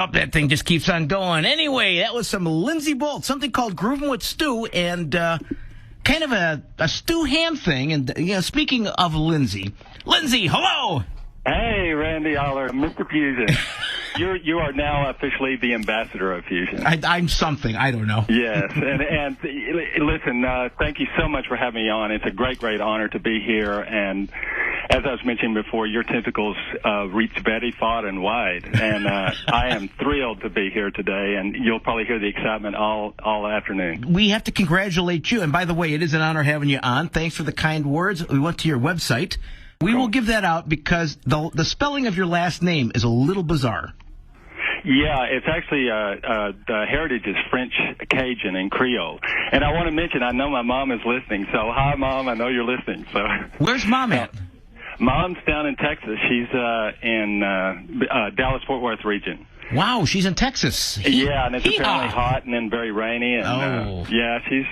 Oh, that thing just keeps on going. Anyway, that was some Lindsey Boullt, something called Groovin' with Stu, and kind of a Stu Ham thing. And speaking of Lindsey, hello. Hey, Randy Allar, Mr. Fusion. You are now officially the ambassador of Fusion. I'm something. I don't know. Yes, and listen, thank you so much for having me on. It's a great honor to be here. And as I was mentioning before, your tentacles reach very far and wide. And I am thrilled to be here today. And you'll probably hear the excitement all afternoon. We have to congratulate you. And by the way, it is an honor having you on. Thanks for the kind words. We went to your website. We will give that out because the spelling of your last name is a little bizarre. Yeah, it's actually the heritage is French, Cajun, and Creole. And I want to mention, I know my mom is listening. So hi, Mom. I know you're listening. So where's Mom at? Mom's down in Texas. She's in Dallas-Fort Worth region. Wow, she's in Texas. Yeah, and it's apparently hot and then very rainy. And yeah, she's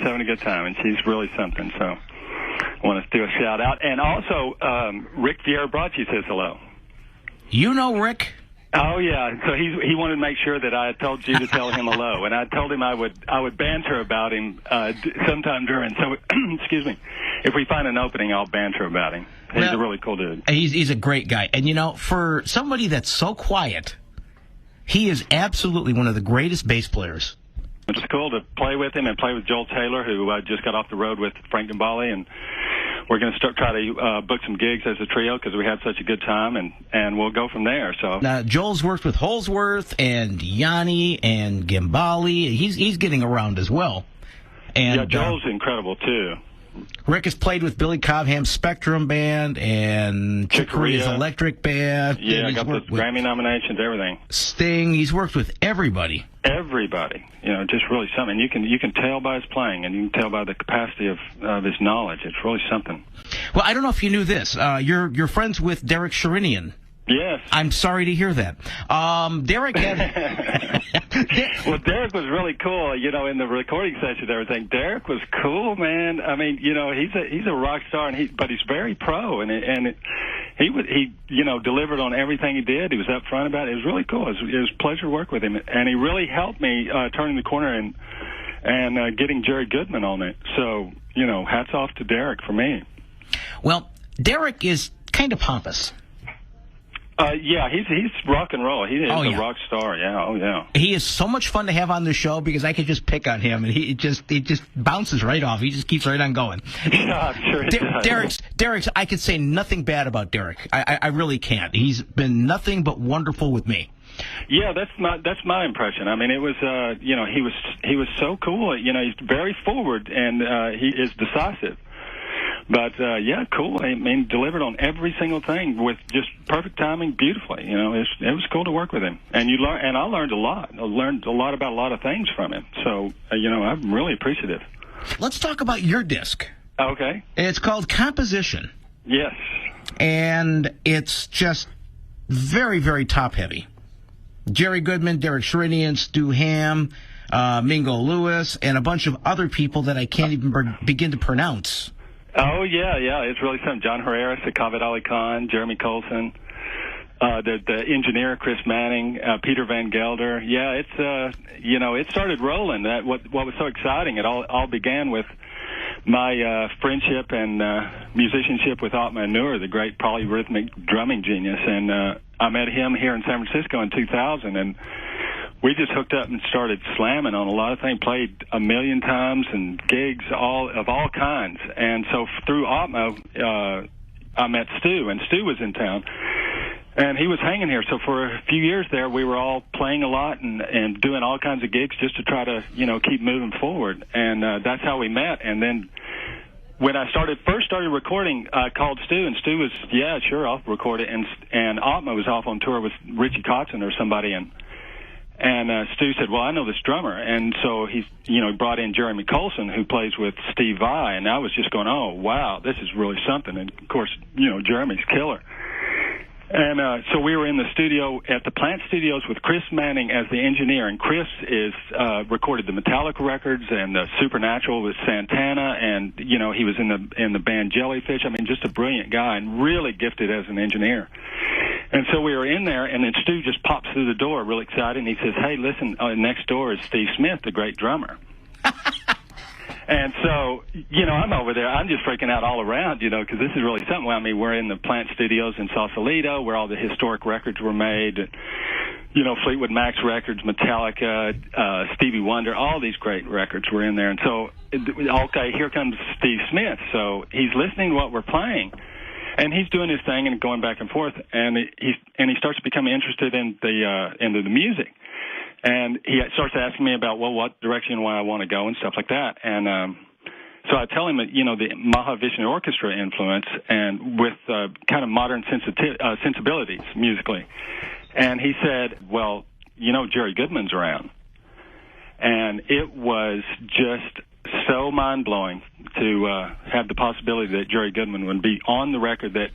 having a good time, and she's really something. So I want to do a shout out. And also, Rick Vieira-Bracci says hello. You know Rick? Oh yeah, so he wanted to make sure that I told you to tell him hello, and I told him I would banter about him sometime during. So excuse me, if we find an opening, I'll banter about him. He's a really cool dude. He's a great guy, and for somebody that's so quiet, he is absolutely one of the greatest bass players. It's cool to play with him and play with Joel Taylor, who just got off the road with Frank Gambale, and we're going to try to book some gigs as a trio because we had such a good time, and we'll go from there. So now Joel's worked with Holdsworth and Yanni and Gambale. He's getting around as well. And yeah, Joel's incredible too. Rick has played with Billy Cobham's Spectrum Band and Chick Corea's Electric Band. Yeah, I got the Grammy nominations, everything. Sting. He's worked with everybody. Everybody. Just really something. You can tell by his playing, and you can tell by the capacity of his knowledge. It's really something. Well, I don't know if you knew this. You're friends with Derek Sherinian. Yes. I'm sorry to hear that. Derek had... Well, Derek was really cool, in the recording session and everything. Derek was cool, man. I mean, he's a rock star, but he's very pro, and he delivered on everything he did. He was up front about it. It was really cool. It was a pleasure to work with him, and he really helped me turning the corner and getting Jerry Goodman on it. So, hats off to Derek for me. Well, Derek is kind of pompous. Yeah, he's rock and roll. He is a rock star. Yeah, oh yeah. He is so much fun to have on the show because I could just pick on him and he just bounces right off. He just keeps right on going. Yeah, I'm sure he does. Derek's. I could say nothing bad about Derek. I really can't. He's been nothing but wonderful with me. Yeah, that's my impression. I mean, it was he was so cool. He's very forward and he is decisive. But, yeah, cool. I mean, delivered on every single thing with just perfect timing beautifully. It was cool to work with him. And I learned a lot. I learned a lot about a lot of things from him. So, I'm really appreciative. Let's talk about your disc. Okay. It's called Composition. Yes. And it's just very, very top-heavy. Jerry Goodman, Derek Sherinian, Stu Ham, Mingo Lewis, and a bunch of other people that I can't even begin to pronounce. Oh, yeah, it's really something. John Herrera, Kaved Ali Khan, Jeremy Colson, the engineer, Chris Manning, Peter Van Gelder. Yeah, it's, it started rolling. What was so exciting, it all began with my friendship and musicianship with Atma Nur, the great polyrhythmic drumming genius. And I met him here in San Francisco in 2000, and we just hooked up and started slamming on a lot of things, played a million times and gigs of all kinds. And so through Atma, I met Stu, and Stu was in town. And he was hanging here. So for a few years there, we were all playing a lot and doing all kinds of gigs just to try to, keep moving forward. And that's how we met. And then when I first started recording, I called Stu, and Stu was, yeah, sure, I'll record it. And Atma was off on tour with Richie Kotzen or somebody, and Stu said, well, I know this drummer. And so he brought in Jeremy Colson, who plays with Steve Vai. And I was just going, oh, wow, this is really something. And, of course, Jeremy's killer. And so we were in the studio at the Plant Studios with Chris Manning as the engineer. And Chris recorded the Metallica records and the Supernatural with Santana. And, he was in the band Jellyfish. I mean, just a brilliant guy and really gifted as an engineer. And so we were in there, and then Stu just pops through the door real excited, and he says, hey, listen, next door is Steve Smith, the great drummer. And so, I'm over there. I'm just freaking out all around, because this is really something. I mean, we're in the Plant Studios in Sausalito, where all the historic records were made. Fleetwood Mac's records, Metallica, Stevie Wonder, all these great records were in there. And so, okay, here comes Steve Smith. So he's listening to what we're playing. And he's doing his thing and going back and forth, and he starts to become interested in the music, and he starts asking me about what direction and why I want to go and stuff like that. And so I tell him that the Mahavishnu Orchestra influence and with kind of modern sensibilities musically, and he said, well, Jerry Goodman's around, and it was just so mind-blowing to have the possibility that Jerry Goodman would be on the record that,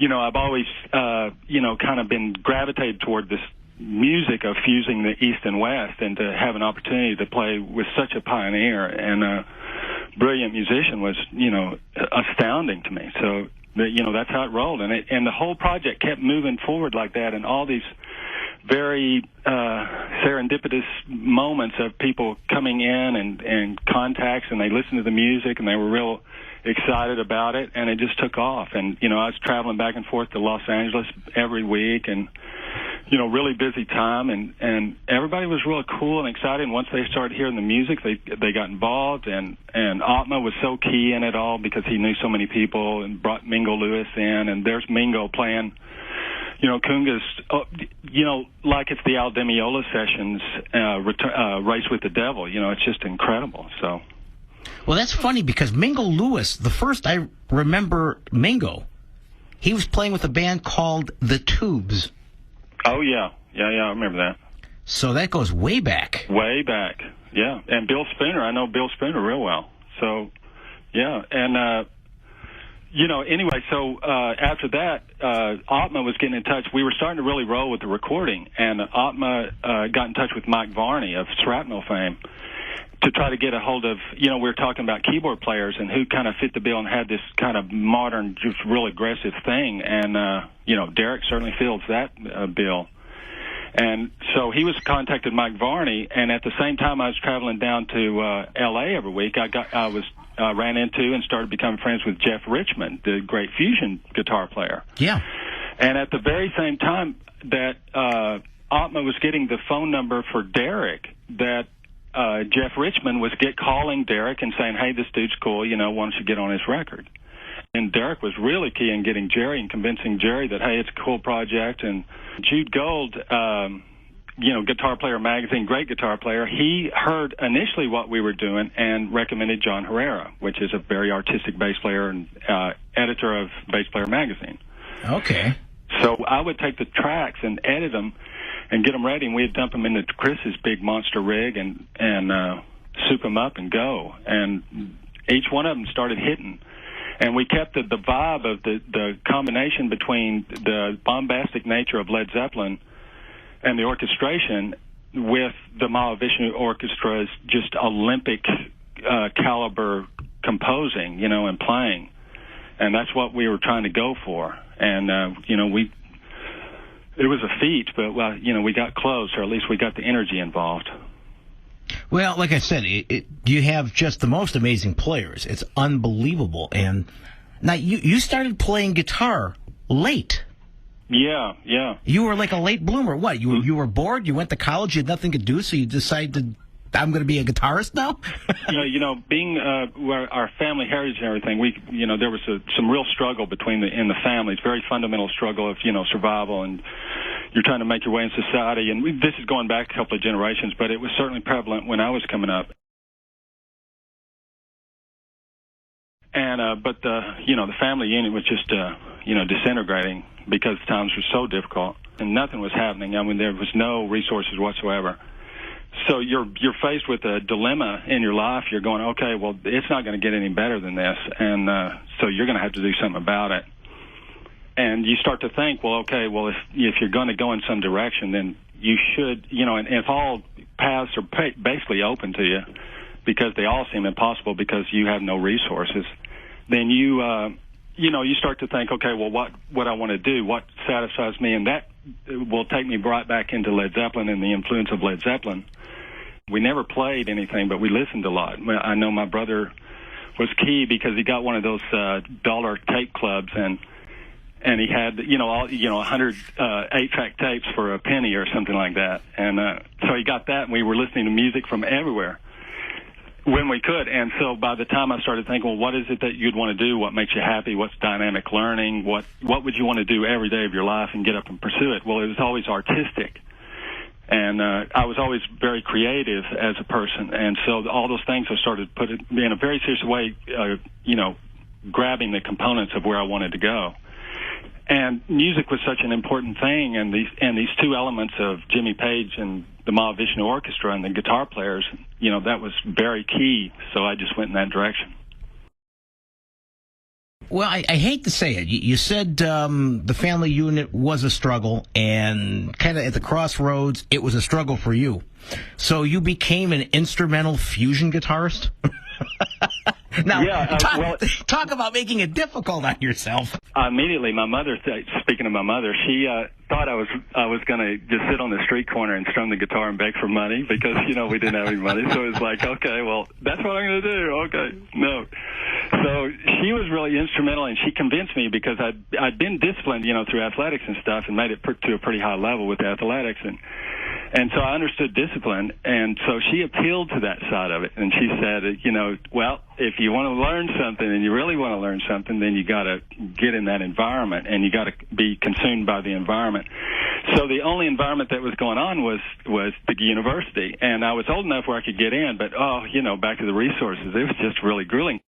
I've always, kind of been gravitated toward this music of fusing the East and West, and to have an opportunity to play with such a pioneer and a brilliant musician was, astounding to me. So, that's how it rolled. And the whole project kept moving forward like that, and all these very serendipitous moments of people coming in and contacts, and they listened to the music and they were real excited about it, and it just took off. And I was traveling back and forth to Los Angeles every week, and really busy time, and everybody was really cool and excited. And once they started hearing the music, they got involved, and Atma was so key in it all because he knew so many people and brought Mingo Lewis in, and there's Mingo playing Kungas, like it's the Al Di Meola sessions, Race with the Devil. It's just incredible. So, well, that's funny because Mingo Lewis, the first I remember Mingo, he was playing with a band called The Tubes. Oh, yeah, I remember that. So that goes way back. Way back, yeah. And Bill Spooner, I know Bill Spooner real well. So, yeah, and... anyway, so after that, Atma was getting in touch. We were starting to really roll with the recording, and Atma got in touch with Mike Varney of Shrapnel fame to try to get a hold of, we were talking about keyboard players and who kind of fit the bill and had this kind of modern, just real aggressive thing. And, Derek certainly fills that bill. And so he was contacted Mike Varney, and at the same time I was traveling down to L.A. every week, I ran into and started becoming friends with Jeff Richmond, the great fusion guitar player. Yeah. And at the very same time that Atma was getting the phone number for Derek, that Jeff Richmond was calling Derek and saying, hey, this dude's cool, why don't you get on his record? And Derek was really key in getting Jerry and convincing Jerry that, hey, it's a cool project. And Jude Gold, Guitar Player Magazine, great guitar player, he heard initially what we were doing and recommended John Herrera, which is a very artistic bass player and editor of Bass Player Magazine. Okay. So I would take the tracks and edit them and get them ready, and we'd dump them into Chris's big monster rig and soup them up and go. And each one of them started hitting. And we kept the vibe of the combination between the bombastic nature of Led Zeppelin and the orchestration with the Mahavishnu Orchestra's just Olympic caliber composing, and playing. And that's what we were trying to go for. And, it was a feat, but, we got close, or at least we got the energy involved. Well, like I said, you have just the most amazing players. It's unbelievable. And now you started playing guitar late. Yeah. You were like a late bloomer. What? You were bored? You went to college, you had nothing to do, so you decided, I'm going to be a guitarist now? Being our family heritage and everything, there was some real struggle in the families, very fundamental struggle of, survival, and you're trying to make your way in society. And this is going back a couple of generations, but it was certainly prevalent when I was coming up. And but the family unit was just disintegrating because times were so difficult and nothing was happening. I mean, there was no resources whatsoever. So you're faced with a dilemma in your life. You're going, okay, well, it's not going to get any better than this, and so you're going to have to do something about it. And you start to think, well, okay, well, if you're going to go in some direction, then you should, and if all paths are basically open to you, because they all seem impossible because you have no resources, then you you start to think, okay, well, what I want to do, what satisfies me, and that will take me right back into Led Zeppelin and the influence of Led Zeppelin. We never played anything, but we listened a lot. I know my brother was key because he got one of those dollar tape clubs, and he had 100 8-track tapes for a penny or something like that, and so he got that, and we were listening to music from everywhere when we could. And so by the time I started thinking, well, what is it that you'd want to do? What makes you happy? What's dynamic learning? What would you want to do every day of your life and get up and pursue it? Well, it was always artistic. And I was always very creative as a person. And so all those things I started putting in a very serious way, grabbing the components of where I wanted to go. And music was such an important thing, and these two elements of Jimmy Page and the Mahavishnu Orchestra and the guitar players, that was very key. So I just went in that direction. Well, I hate to say it. You said the family unit was a struggle, and kind of at the crossroads, it was a struggle for you. So you became an instrumental fusion guitarist? Now, yeah, talk about making it difficult on yourself. Immediately, my mother, speaking of my mother, she thought I was going to just sit on the street corner and strum the guitar and beg for money because, we didn't have any money. So it was like, okay, well, that's what I'm going to do. Okay, no. So she was really instrumental, and she convinced me because I'd been disciplined, through athletics and stuff, and made it to a pretty high level with athletics, and so I understood discipline, and so she appealed to that side of it, and she said, well, if you want to learn something and you really want to learn something, then you got to get in that environment, and you got to be consumed by the environment. So the only environment that was going on was the university, and I was old enough where I could get in, but back to the resources, it was just really grueling.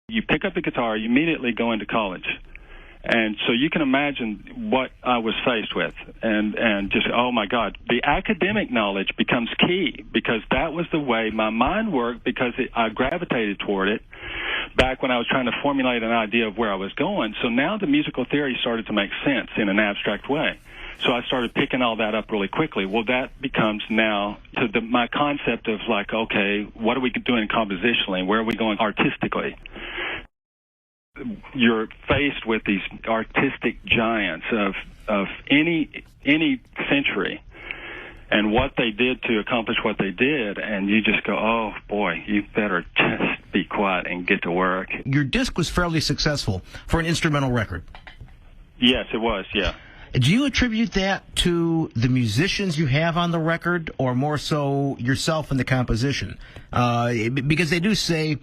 You pick up the guitar, you immediately go into college. And so you can imagine what I was faced with, and just, oh my God, the academic knowledge becomes key because that was the way my mind worked because I gravitated toward it back when I was trying to formulate an idea of where I was going. So now the musical theory started to make sense in an abstract way. So I started picking all that up really quickly. Well, that becomes now to my concept of like, okay, what are we doing compositionally? Where are we going artistically? You're faced with these artistic giants of any century and what they did to accomplish what they did, and you just go, oh boy, you better just be quiet and get to work. Your disc was fairly successful for an instrumental record. Yes, it was, yeah. Do you attribute that to the musicians you have on the record, or more so yourself in the composition? Because they do say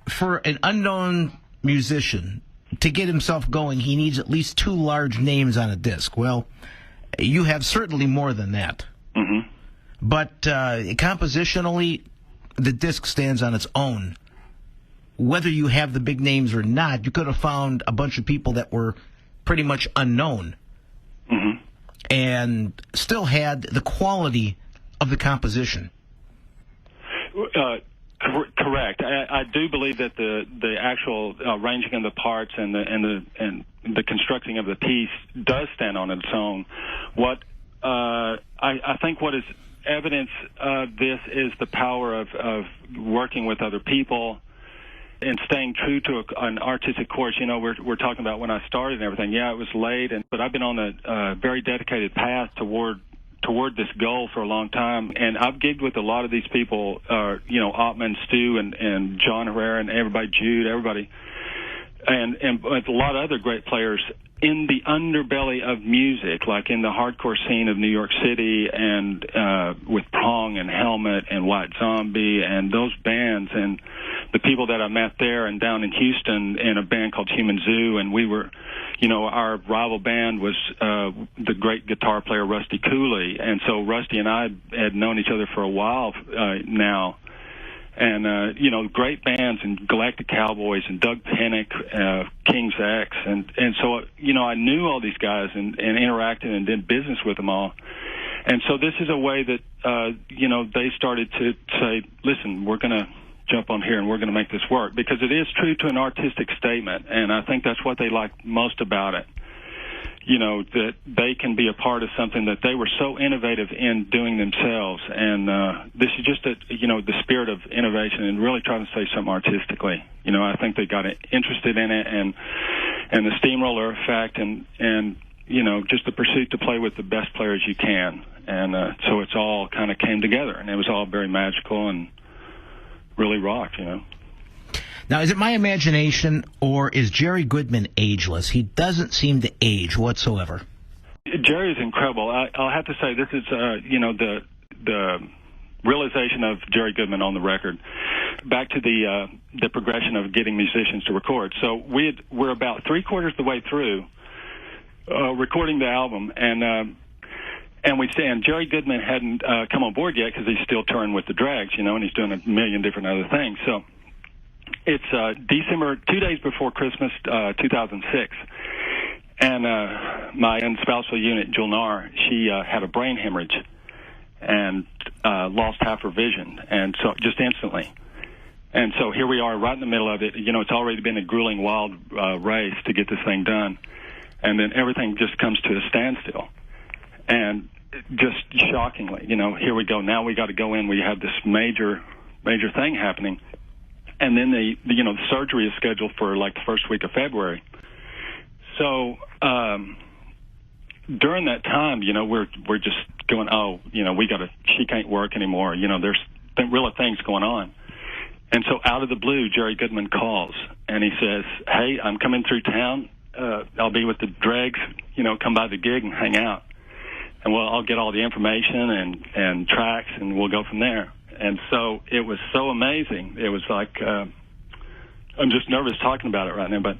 for an unknown musician to get himself going, he needs at least two large names on a disc. Well, you have certainly more than that. Mm-hmm. But compositionally, the disc stands on its own. Whether you have the big names or not, you could have found a bunch of people that were pretty much unknown, mm-hmm, and still had the quality of the composition. Correct. I do believe that the actual arranging of the parts and the constructing of the piece does stand on its own. What I think what is evidence of this is the power of working with other people and staying true to an artistic course. We're talking about when I started and everything. Yeah, it was late, but I've been on a very dedicated path toward this goal for a long time, and I've gigged with a lot of these people, Ottman, Stu, and John Herrera, and everybody, Jude, everybody, and a lot of other great players in the underbelly of music, like in the hardcore scene of New York City, and with Prong and Helmet and White Zombie and those bands, and the people that I met there, and down in Houston in a band called Human Zoo, and we were, our rival band was the great guitar player Rusty Cooley, and so Rusty and I had known each other for a while now, and great bands, and Galactic Cowboys and Doug Pinnick, King's X, and so I knew all these guys and interacted and did business with them all, and so this is a way that they started to say, listen, we're going to jump on here and we're going to make this work, because it is true to an artistic statement, and I think that's what they like most about it. that they can be a part of something that they were so innovative in doing themselves. And this is just the spirit of innovation and really trying to say something artistically. I think they got interested in it, and the steamroller effect, and just the pursuit to play with the best players you can. And so it's all kind of came together, and it was all very magical and really rocked. Now, is it my imagination, or is Jerry Goodman ageless? He doesn't seem to age whatsoever. Jerry is incredible. I'll have to say this is, the realization of Jerry Goodman on the record. Back to the progression of getting musicians to record. So we're about three-quarters of the way through recording the album, and Jerry Goodman hadn't come on board yet because he's still touring with the Drags, and he's doing a million different other things. So it's December, 2 days before Christmas, 2006, and my unspousal unit, Jill Nahr, she had a brain hemorrhage and lost half her vision, and so just instantly. And so here we are right in the middle of it. It's already been a grueling, wild race to get this thing done, and then everything just comes to a standstill. And just shockingly, here we go. Now we got to go in. We have this major thing happening. And then the surgery is scheduled for like the first week of February. So during that time, we're just going, she can't work anymore. There's real things going on. And so out of the blue, Jerry Goodman calls and he says, "Hey, I'm coming through town. I'll be with the Dregs. Come by the gig and hang out. And I'll get all the information and tracks, and we'll go from there." And so it was so amazing. It was like, I'm just nervous talking about it right now, but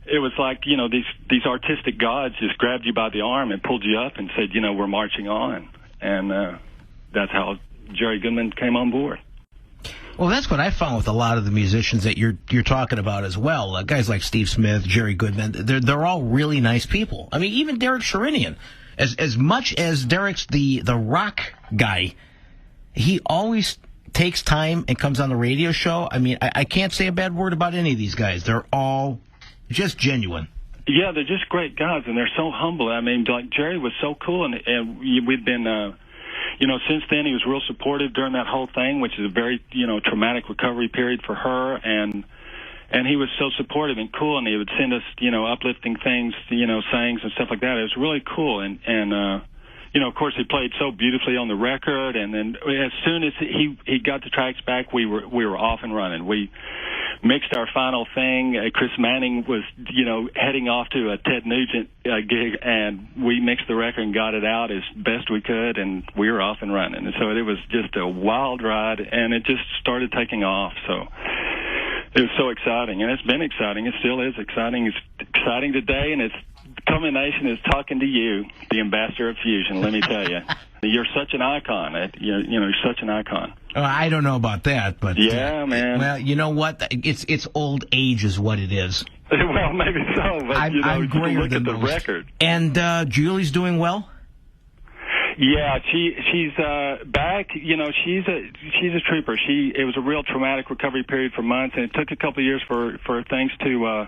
it was like, these artistic gods just grabbed you by the arm and pulled you up and said, we're marching on. And that's how Jerry Goodman came on board. Well, that's what I found with a lot of the musicians that you're talking about as well. Guys like Steve Smith, Jerry Goodman, they're all really nice people. I mean, even Derek Sherinian, as much as Derek's the rock guy, he always takes time and comes on the radio show. I mean, I can't say a bad word about any of these guys. They're all just genuine. Yeah, they're just great guys, and they're so humble. I mean, like Jerry was so cool, and we've been, since then he was real supportive during that whole thing, which is a very, traumatic recovery period for her, and he was so supportive and cool, and he would send us, uplifting things, sayings and stuff like that. It was really cool, and of course, he played so beautifully on the record, and then as soon as he got the tracks back, we were off and running. We mixed our final thing. Chris Manning was, heading off to a Ted Nugent gig, and we mixed the record and got it out as best we could, and we were off and running. And so it was just a wild ride, and it just started taking off. So it was so exciting, and it's been exciting. It still is exciting. It's exciting today, and its culmination is talking to you, the ambassador of fusion. Let me tell you, you're such an icon. You're such an icon. I don't know about that, but yeah, man. Well, you know what? It's old age is what it is. Well, maybe so, but I'm greater look than at the record. And Julie's doing well. Yeah, she's back. She's a trooper. It was a real traumatic recovery period for months, and it took a couple of years for things to.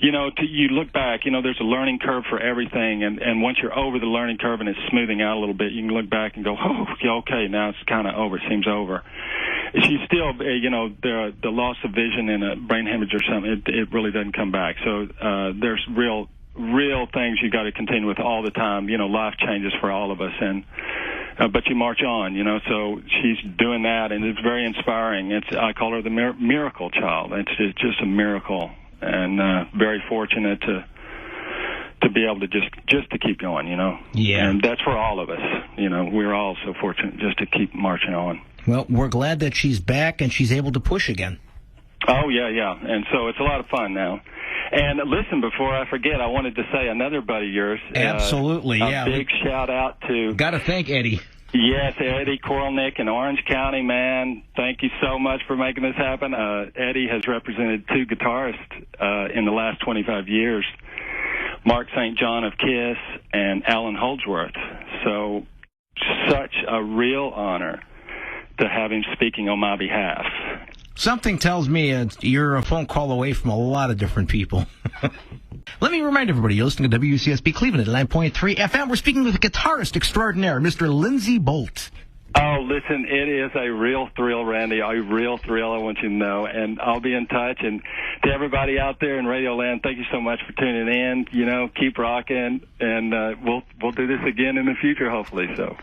You look back, there's a learning curve for everything, and once you're over the learning curve and it's smoothing out a little bit, you can look back and go, oh, okay, now it's kind of over, it seems over. She's still, the loss of vision and a brain hemorrhage or something, it really doesn't come back. So there's real things you got to contend with all the time. Life changes for all of us, and but you march on, so she's doing that, and it's very inspiring. I call her the miracle child. It's just a miracle. And very fortunate to be able to just to keep going, Yeah. And that's for all of us. We're all so fortunate just to keep marching on. Well, we're glad that she's back and she's able to push again. Oh, yeah. And so it's a lot of fun now. And listen, before I forget, I wanted to say another buddy of yours. Absolutely, yeah. A big shout out to... Got to thank Eddie. Yes, Eddie Coralnick in Orange County, man. Thank you so much for making this happen. Eddie has represented two guitarists in the last 25 years, Mark St. John of Kiss and Allan Holdsworth. So such a real honor to have him speaking on my behalf. Something tells me you're a phone call away from a lot of different people. Let me remind everybody, you're listening to WCSB Cleveland at 9.3 FM. We're speaking with guitarist extraordinaire, Mr. Lindsey Boullt. Oh, listen, it is a real thrill, Randy, a real thrill, I want you to know, and I'll be in touch. And to everybody out there in Radio Land, thank you so much for tuning in. You know, keep rocking, and we'll do this again in the future, hopefully. So.